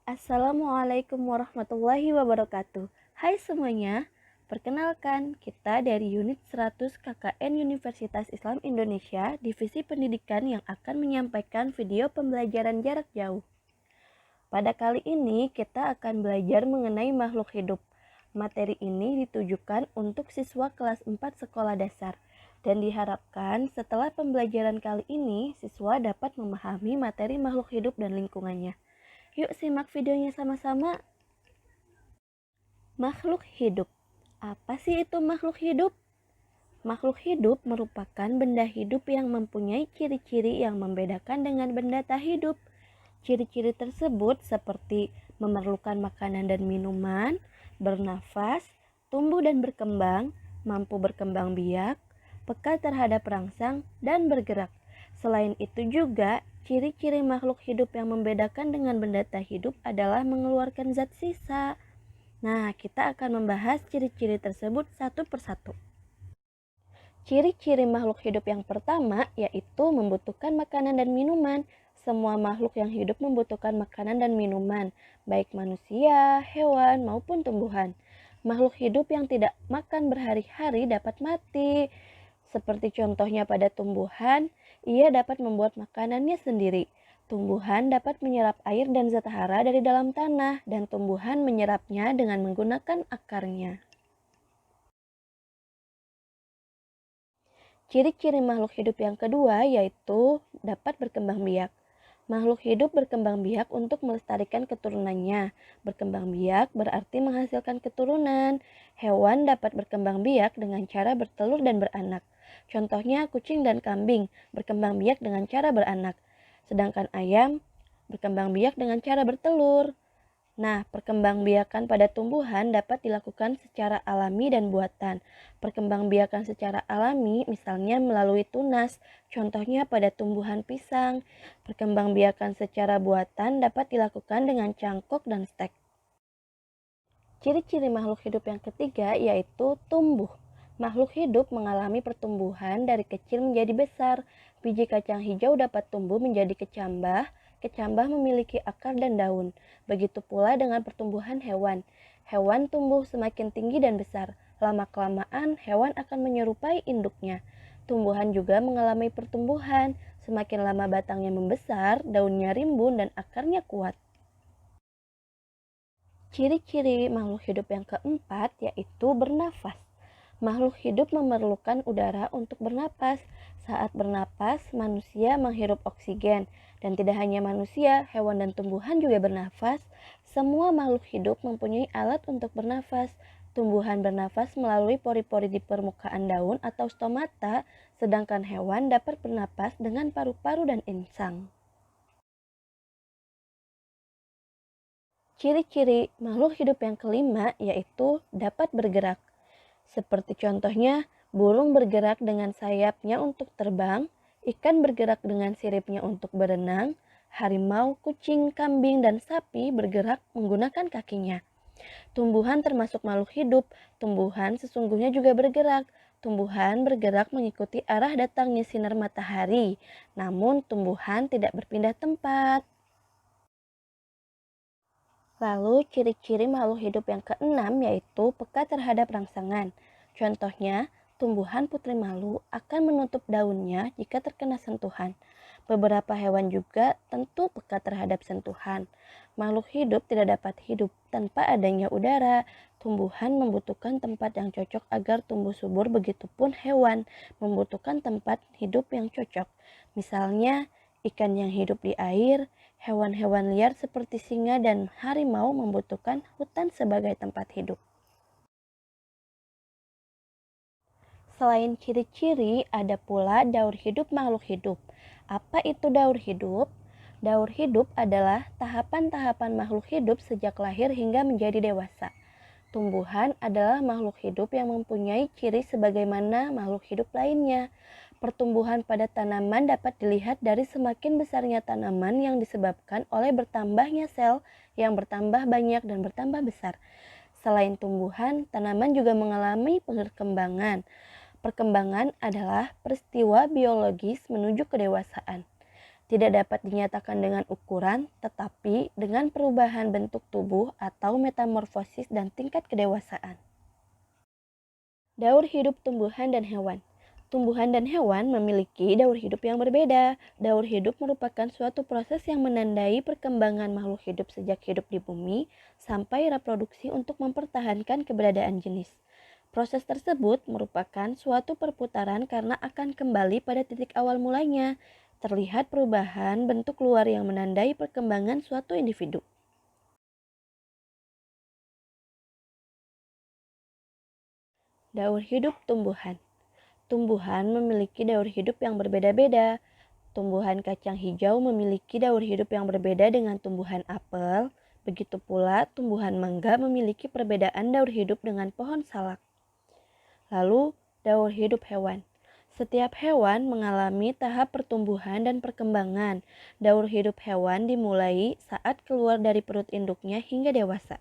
Assalamualaikum warahmatullahi wabarakatuh. Hai semuanya, perkenalkan kita dari unit 100 KKN Universitas Islam Indonesia, Divisi Pendidikan yang akan menyampaikan video pembelajaran jarak jauh. Pada kali ini kita akan belajar mengenai makhluk hidup. Materi ini ditujukan untuk siswa kelas 4 sekolah dasar dan diharapkan setelah pembelajaran kali ini siswa dapat memahami materi makhluk hidup dan lingkungannya. Yuk simak videonya sama-sama. Makhluk hidup. Apa sih itu makhluk hidup? Makhluk hidup merupakan benda hidup yang mempunyai ciri-ciri yang membedakan dengan benda tak hidup. Ciri-ciri tersebut seperti memerlukan makanan dan minuman, bernafas, tumbuh dan berkembang, mampu berkembang biak, peka terhadap rangsang, dan bergerak. Selain itu juga, ciri-ciri makhluk hidup yang membedakan dengan benda tak hidup adalah mengeluarkan zat sisa. Nah, kita akan membahas ciri-ciri tersebut satu persatu. Ciri-ciri makhluk hidup yang pertama yaitu membutuhkan makanan dan minuman. Semua makhluk yang hidup membutuhkan makanan dan minuman, baik manusia, hewan, maupun tumbuhan. Makhluk hidup yang tidak makan berhari-hari dapat mati. Seperti contohnya pada tumbuhan, ia dapat membuat makanannya sendiri. Tumbuhan dapat menyerap air dan zat hara dari dalam tanah, dan tumbuhan menyerapnya dengan menggunakan akarnya. Ciri-ciri makhluk hidup yang kedua yaitu dapat berkembang biak. Makhluk hidup berkembang biak untuk melestarikan keturunannya. Berkembang biak berarti menghasilkan keturunan. Hewan dapat berkembang biak dengan cara bertelur dan beranak. Contohnya kucing dan kambing berkembang biak dengan cara beranak. Sedangkan ayam berkembang biak dengan cara bertelur. Nah, perkembangbiakan pada tumbuhan dapat dilakukan secara alami dan buatan. Perkembangbiakan secara alami misalnya melalui tunas, contohnya pada tumbuhan pisang. Perkembangbiakan secara buatan dapat dilakukan dengan cangkok dan stek. Ciri-ciri makhluk hidup yang ketiga yaitu tumbuh. Makhluk hidup mengalami pertumbuhan dari kecil menjadi besar. Biji kacang hijau dapat tumbuh menjadi kecambah. Kecambah memiliki akar dan daun. Begitu pula dengan pertumbuhan hewan. Hewan tumbuh semakin tinggi dan besar. Lama-kelamaan hewan akan menyerupai induknya. Tumbuhan juga mengalami pertumbuhan. Semakin lama batangnya membesar, daunnya rimbun dan akarnya kuat. Ciri-ciri makhluk hidup yang keempat yaitu bernafas. Makhluk hidup memerlukan udara untuk bernapas. Saat bernapas, manusia menghirup oksigen. Dan tidak hanya manusia, hewan dan tumbuhan juga bernafas. Semua makhluk hidup mempunyai alat untuk bernafas. Tumbuhan bernafas melalui pori-pori di permukaan daun atau stomata, sedangkan hewan dapat bernapas dengan paru-paru dan insang. Ciri-ciri makhluk hidup yang kelima yaitu dapat bergerak. Seperti contohnya, burung bergerak dengan sayapnya untuk terbang, ikan bergerak dengan siripnya untuk berenang, harimau, kucing, kambing, dan sapi bergerak menggunakan kakinya. Tumbuhan termasuk makhluk hidup, tumbuhan sesungguhnya juga bergerak. Tumbuhan bergerak mengikuti arah datangnya sinar matahari, namun tumbuhan tidak berpindah tempat. Lalu ciri-ciri makhluk hidup yang keenam yaitu peka terhadap rangsangan. Contohnya, tumbuhan putri malu akan menutup daunnya jika terkena sentuhan. Beberapa hewan juga tentu peka terhadap sentuhan. Makhluk hidup tidak dapat hidup tanpa adanya udara. Tumbuhan membutuhkan tempat yang cocok agar tumbuh subur, begitupun hewan membutuhkan tempat hidup yang cocok. Misalnya, ikan yang hidup di air, hewan-hewan liar seperti singa dan harimau membutuhkan hutan sebagai tempat hidup. Selain ciri-ciri, ada pula daur hidup makhluk hidup. Apa itu daur hidup? Daur hidup adalah tahapan-tahapan makhluk hidup sejak lahir hingga menjadi dewasa. Tumbuhan adalah makhluk hidup yang mempunyai ciri sebagaimana makhluk hidup lainnya. Pertumbuhan pada tanaman dapat dilihat dari semakin besarnya tanaman yang disebabkan oleh bertambahnya sel yang bertambah banyak dan bertambah besar. Selain tumbuhan, tanaman juga mengalami perkembangan. Perkembangan adalah peristiwa biologis menuju kedewasaan. Tidak dapat dinyatakan dengan ukuran, tetapi dengan perubahan bentuk tubuh atau metamorfosis dan tingkat kedewasaan. Daur hidup tumbuhan dan hewan. Tumbuhan dan hewan memiliki daur hidup yang berbeda. Daur hidup merupakan suatu proses yang menandai perkembangan makhluk hidup sejak hidup di bumi sampai reproduksi untuk mempertahankan keberadaan jenis. Proses tersebut merupakan suatu perputaran karena akan kembali pada titik awal mulanya. Terlihat perubahan bentuk luar yang menandai perkembangan suatu individu. Daur hidup tumbuhan. Tumbuhan memiliki daur hidup yang berbeda-beda. Tumbuhan kacang hijau memiliki daur hidup yang berbeda dengan tumbuhan apel. Begitu pula tumbuhan mangga memiliki perbedaan daur hidup dengan pohon salak. Lalu, daur hidup hewan. Setiap hewan mengalami tahap pertumbuhan dan perkembangan. Daur hidup hewan dimulai saat keluar dari perut induknya hingga dewasa.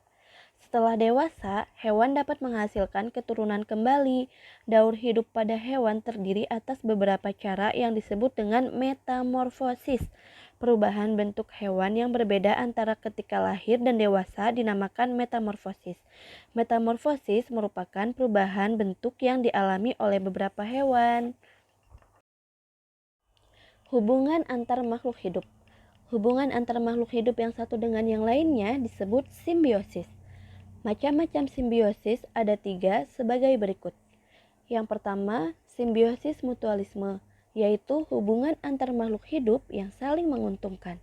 Setelah dewasa, hewan dapat menghasilkan keturunan kembali. Daur hidup pada hewan terdiri atas beberapa cara yang disebut dengan metamorfosis. Perubahan bentuk hewan yang berbeda antara ketika lahir dan dewasa dinamakan metamorfosis. Metamorfosis merupakan perubahan bentuk yang dialami oleh beberapa hewan. Hubungan antar makhluk hidup. Hubungan antar makhluk hidup yang satu dengan yang lainnya disebut simbiosis. Macam-macam simbiosis ada 3 sebagai berikut. Yang pertama, simbiosis mutualisme, yaitu hubungan antar makhluk hidup yang saling menguntungkan.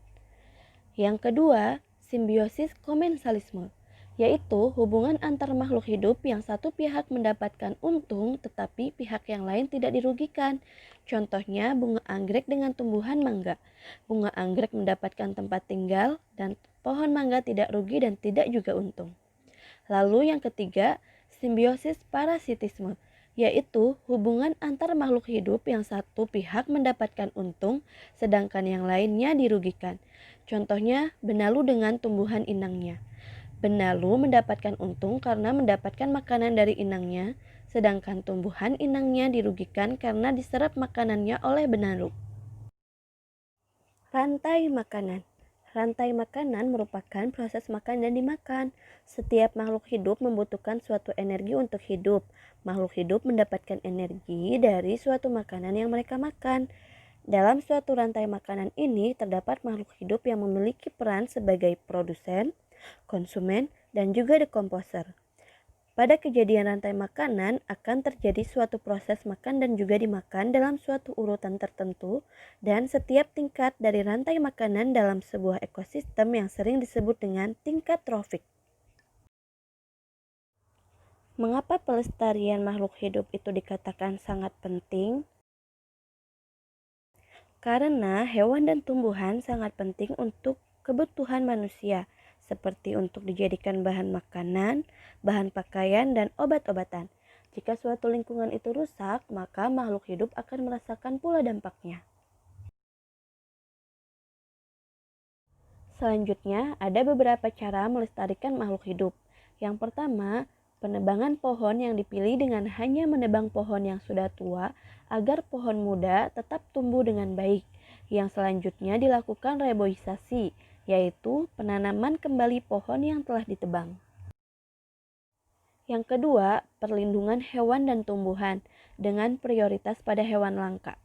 Yang kedua, simbiosis komensalisme, yaitu hubungan antar makhluk hidup yang satu pihak mendapatkan untung tetapi pihak yang lain tidak dirugikan. Contohnya bunga anggrek dengan tumbuhan mangga. Bunga anggrek mendapatkan tempat tinggal dan pohon mangga tidak rugi dan tidak juga untung. Lalu yang ketiga, simbiosis parasitisme, yaitu hubungan antar makhluk hidup yang satu pihak mendapatkan untung sedangkan yang lainnya dirugikan. Contohnya benalu dengan tumbuhan inangnya. Benalu mendapatkan untung karena mendapatkan makanan dari inangnya, sedangkan tumbuhan inangnya dirugikan karena diserap makanannya oleh benalu. Rantai makanan. Rantai makanan merupakan proses makan dan dimakan. Setiap makhluk hidup membutuhkan suatu energi untuk hidup. Makhluk hidup mendapatkan energi dari suatu makanan yang mereka makan. Dalam suatu rantai makanan ini terdapat makhluk hidup yang memiliki peran sebagai produsen, konsumen, dan juga dekomposer. Pada kejadian rantai makanan akan terjadi suatu proses makan dan juga dimakan dalam suatu urutan tertentu dan setiap tingkat dari rantai makanan dalam sebuah ekosistem yang sering disebut dengan tingkat trofik. Mengapa pelestarian makhluk hidup itu dikatakan sangat penting? Karena hewan dan tumbuhan sangat penting untuk kebutuhan manusia, seperti untuk dijadikan bahan makanan, bahan pakaian, dan obat-obatan. Jika suatu lingkungan itu rusak, maka makhluk hidup akan merasakan pula dampaknya. Selanjutnya, ada beberapa cara melestarikan makhluk hidup. Yang pertama, penebangan pohon yang dipilih dengan hanya menebang pohon yang sudah tua agar pohon muda tetap tumbuh dengan baik. Yang selanjutnya dilakukan reboisasi, yaitu penanaman kembali pohon yang telah ditebang. Yang kedua, perlindungan hewan dan tumbuhan dengan prioritas pada hewan langka.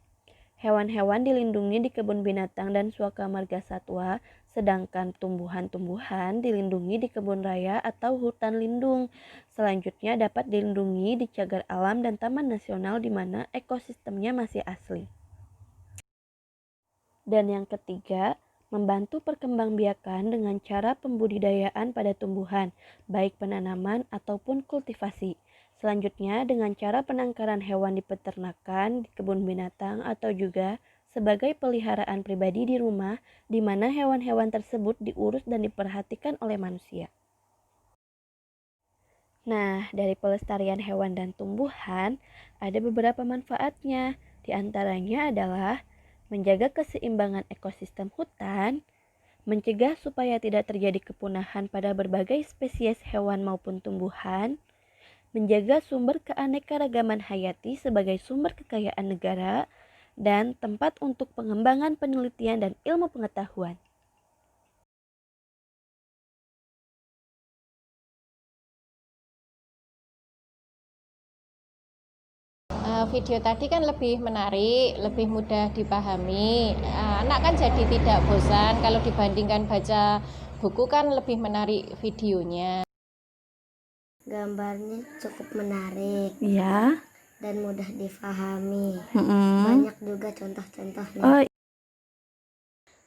Hewan-hewan dilindungi di kebun binatang dan suaka marga satwa, sedangkan tumbuhan-tumbuhan dilindungi di kebun raya atau hutan lindung. Selanjutnya dapat dilindungi di cagar alam dan taman nasional di mana ekosistemnya masih asli. Dan yang ketiga, membantu perkembangbiakan dengan cara pembudidayaan pada tumbuhan, baik penanaman ataupun kultivasi. Selanjutnya dengan cara penangkaran hewan di peternakan, di kebun binatang, atau juga sebagai peliharaan pribadi di rumah, di mana hewan-hewan tersebut diurus dan diperhatikan oleh manusia. Nah, dari pelestarian hewan dan tumbuhan, ada beberapa manfaatnya. Di antaranya adalah menjaga keseimbangan ekosistem hutan, mencegah supaya tidak terjadi kepunahan pada berbagai spesies hewan maupun tumbuhan, menjaga sumber keanekaragaman hayati sebagai sumber kekayaan negara, dan tempat untuk pengembangan penelitian dan ilmu pengetahuan. Video tadi kan lebih menarik, lebih mudah dipahami. Anak kan jadi tidak bosan. Kalau dibandingkan baca buku kan lebih menarik videonya. Gambarnya cukup menarik Ya. dan mudah difahami. Mm-mm. Banyak juga contoh-contohnya. Oh,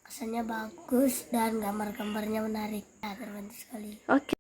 Kesannya bagus dan gambar-gambarnya menarik. Terbantu sekali. oke.